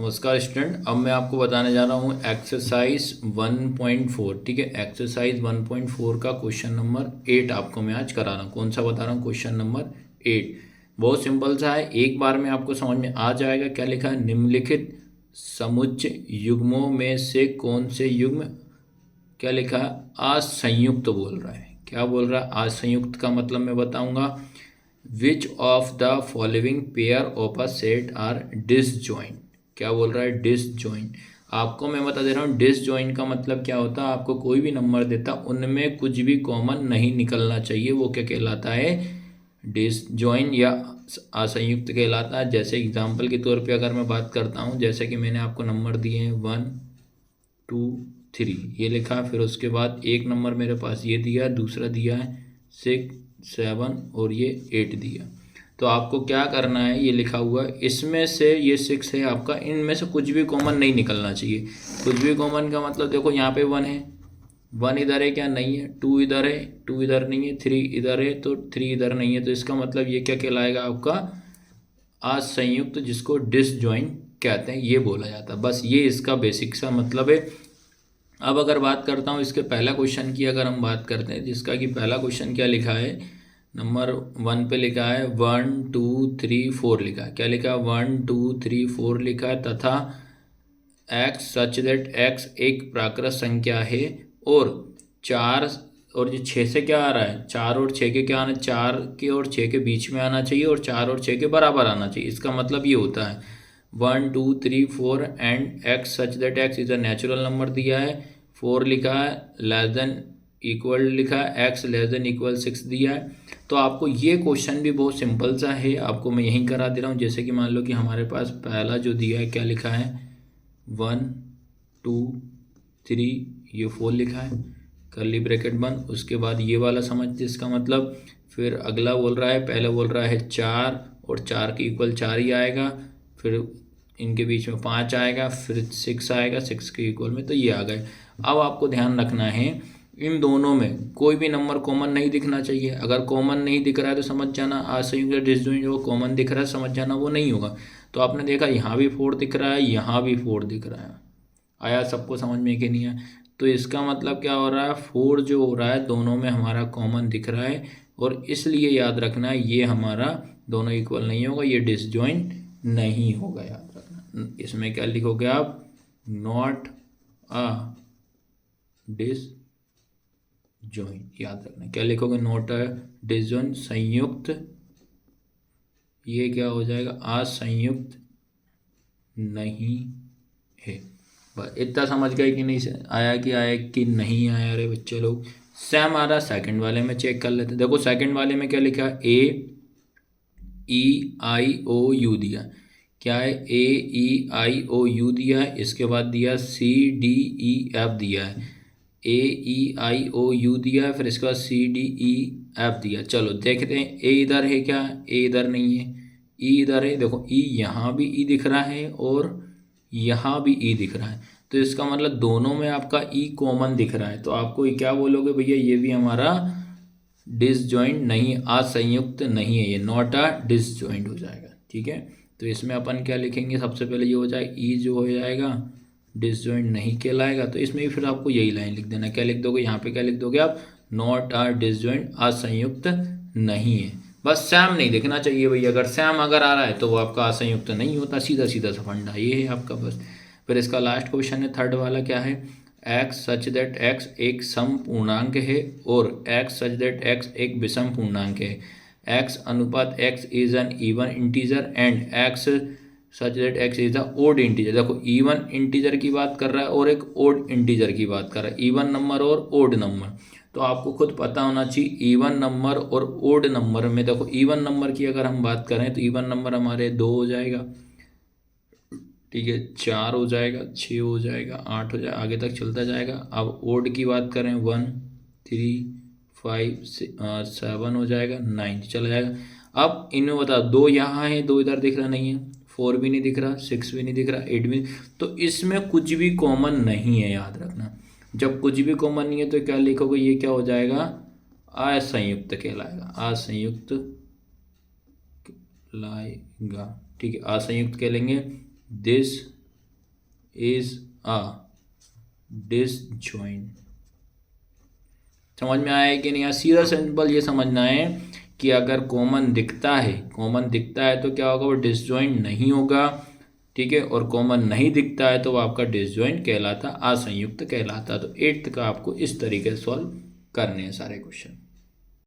नमस्कार स्टूडेंट, अब मैं आपको बताने जा रहा हूँ एक्सरसाइज 1.4। ठीक है, एक्सरसाइज 1.4 का क्वेश्चन नंबर 8 आपको मैं आज करा रहा हूँ। कौन सा बता रहा हूँ? Question number 8। बहुत सिंपल सा है, एक बार में आपको समझ में आ जाएगा। क्या लिखा है? निम्नलिखित समुच्चय युग्मों में से कौन से युग्म, क्या लिखा है, असंयुक्त बोल रहा है। क्या बोल रहा है? असंयुक्त का मतलब मैं बताऊंगा। Which of the following pair of a set are disjoint. क्या बोल रहा है? डिसजॉइंट। आपको मैं बता दे रहा हूँ डिसजॉइंट का मतलब क्या होता है। आपको कोई भी नंबर देता, उनमें कुछ भी कॉमन नहीं निकलना चाहिए, वो क्या कहलाता है? डिसजॉइंट या असंयुक्त कहलाता है। जैसे एग्जाम्पल के तौर पे अगर मैं बात करता हूँ, जैसे कि मैंने आपको नंबर दिए हैं 1 2 3, ये लिखा। फिर उसके बाद एक नंबर मेरे पास ये दिया, दूसरा दिया है 6 7 और ये 8 दिया। तो आपको क्या करना है, ये लिखा हुआ है इसमें से ये 6 है आपका, इनमें से कुछ भी कॉमन नहीं निकलना चाहिए। कुछ भी कॉमन का मतलब देखो, यहाँ पे 1 है, 1 इधर है क्या? नहीं है। 2 इधर है, 2 इधर नहीं है। 3 इधर है तो 3 इधर नहीं है। तो इसका मतलब ये क्या कहलाएगा आपका? असंयुक्त, जिसको डिसजॉइंट कहते हैं, ये बोला जाता है। बस ये इसका बेसिक सा मतलब है। अब अगर बात करता हूँ इसके पहला क्वेश्चन की, अगर हम बात करते हैं जिसका कि पहला क्वेश्चन क्या लिखा है, नंबर 1 पे लिखा है 1 2 3 4 लिखा है। क्या लिखा है? 1 2 3 4 लिखा है। तथा एक्स सच दैट एक्स एक प्राकृत संख्या है और 4 और ये 6 से क्या आ रहा है? 4 और 6 के क्या आना? 4 के और 6 के बीच में आना चाहिए और 4 और 6 के बराबर आना चाहिए। इसका मतलब ये होता है 1 2 3 4 and X such that X is a natural number दिया है। 4 लिखा है, लेस देन इक्वल लिखा है, एक्स लेस देन इक्वल 6 दिया है। तो आपको ये क्वेश्चन भी बहुत सिंपल सा है, आपको मैं यहीं करा दे रहा हूँ। जैसे कि मान लो कि हमारे पास पहला जो दिया है, क्या लिखा है? 1 2 3, ये 4 लिखा है, कर्ली ब्रैकेट बंद। उसके बाद ये वाला समझते, इसका मतलब फिर अगला बोल रहा है, पहले बोल रहा है 4 और 4 के इक्वल 4 ही आएगा। फिर इनके बीच में 5 आएगा, फिर 6 आएगा, 6 के इक्वल में, तो ये आ गए। अब आपको ध्यान रखना है, इन दोनों में कोई भी नंबर कॉमन नहीं दिखना चाहिए। अगर कॉमन नहीं दिख रहा है तो समझ जाना असंयुक्त डिसजॉइंट। जो कॉमन दिख रहा है समझ जाना वो नहीं होगा। तो आपने देखा यहाँ भी 4 दिख रहा है, यहाँ भी 4 दिख रहा है। आया सबको समझ में कि नहीं आया? तो इसका मतलब क्या हो रहा है? 4 जो हो रहा है दोनों में हमारा कॉमन दिख रहा है, और इसलिए याद रखना है ये हमारा दोनों इक्वल नहीं होगा, ये डिसजॉइंट नहीं होगा। याद रखना, इसमें क्या लिखोगे आप? Not a disjoint. याद रखना, क्या लिखोगे? नॉट अ डिसजॉइंट, संयुक्त। ये क्या हो जाएगा? असंयुक्त नहीं है। बस इतना समझ गए कि नहीं? आया कि आया कि नहीं आया? अरे बच्चे लोग, सेम आ रहा। सेकंड वाले में चेक कर लेते। देखो सेकंड वाले में क्या लिखा है? A E I O U दिया। क्या है? A E I O U दिया है। इसके बाद दिया C D E F दिया है। A E I O U दिया है, फिर इसके बाद C D E F दिया। चलो देखते हैं, A इधर है क्या? A इधर नहीं है। E इधर है, देखो E यहाँ भी E दिख रहा है और यहाँ भी E दिख रहा है। तो इसका मतलब दोनों में आपका E कॉमन दिख रहा है। तो आपको क्या बोलोगे भैया? ये भी हमारा डिसजॉइंट नहीं, असंयुक्त नहीं है, ये नॉट अ डिसजॉइंट हो जाएगा। ठीक है, तो इसमें अपन क्या लिखेंगे? सबसे पहले ये हो जाएगा ई जो हो जाएगा डिसजॉइंट नहीं कहलाएगा। तो इसमें भी फिर आपको यही लाइन लिख देना। क्या लिख दोगे यहाँ पे? क्या लिख दोगे आप? नॉट अ डिसजॉइंट, असंयुक्त नहीं है। बस सैम नहीं दिखना चाहिए भैया। अगर सैम अगर आ रहा है तो वो आपका असंयुक्त नहीं होता। सीधा सीधा सा फंडा ये है आपका। बस फिर इसका लास्ट क्वेश्चन है, थर्ड वाला, क्या है? एक्स सच दैट एक्स एक सम पूर्णांक है और एक्स सच दैट एक्स एक विषम पूर्णांक है। एक्स अनुपात X is an even integer and X such that X is a odd integer. देखो इवन इंटीजर की बात कर रहा है और एक ओड इंटीजर की बात कर रहा है, इवन नंबर और ओड नंबर। तो आपको खुद पता होना चाहिए इवन नंबर और ओड नंबर में। देखो इवन नंबर की अगर हम बात करें तो इवन नंबर हमारे 2 हो जाएगा, ठीक है, 4 हो जाएगा, 6 हो जाएगा, 8 हो जाएगा, आगे तक चलता जाएगा। अब ओड की बात करें 1 3 5 7 हो जाएगा, 9 चला जाएगा। अब इनमें बताओ, 2 यहाँ है, 2 इधर दिख रहा नहीं है, 4 भी नहीं दिख रहा, 6 भी नहीं दिख रहा, 8 भी। तो इसमें कुछ भी कॉमन नहीं है, याद रखना। जब कुछ भी कॉमन नहीं है तो क्या लिखोगे? ये क्या हो जाएगा? असंयुक्त कहलाएगा, असंयुक्त लाएगा। ठीक है, असंयुक्त कह लेंगे दिस इज अ डिसजॉइंट। समझ में आया कि नहीं? सीधा सिंपल ये समझना है कि अगर कॉमन दिखता है तो क्या होगा, वो डिसजॉइंट नहीं होगा, ठीक है। और कॉमन नहीं दिखता है तो वो आपका डिसजॉइंट कहलाता, असंयुक्त कहलाता। तो 8th का आपको इस तरीके से सॉल्व करने हैं सारे क्वेश्चन।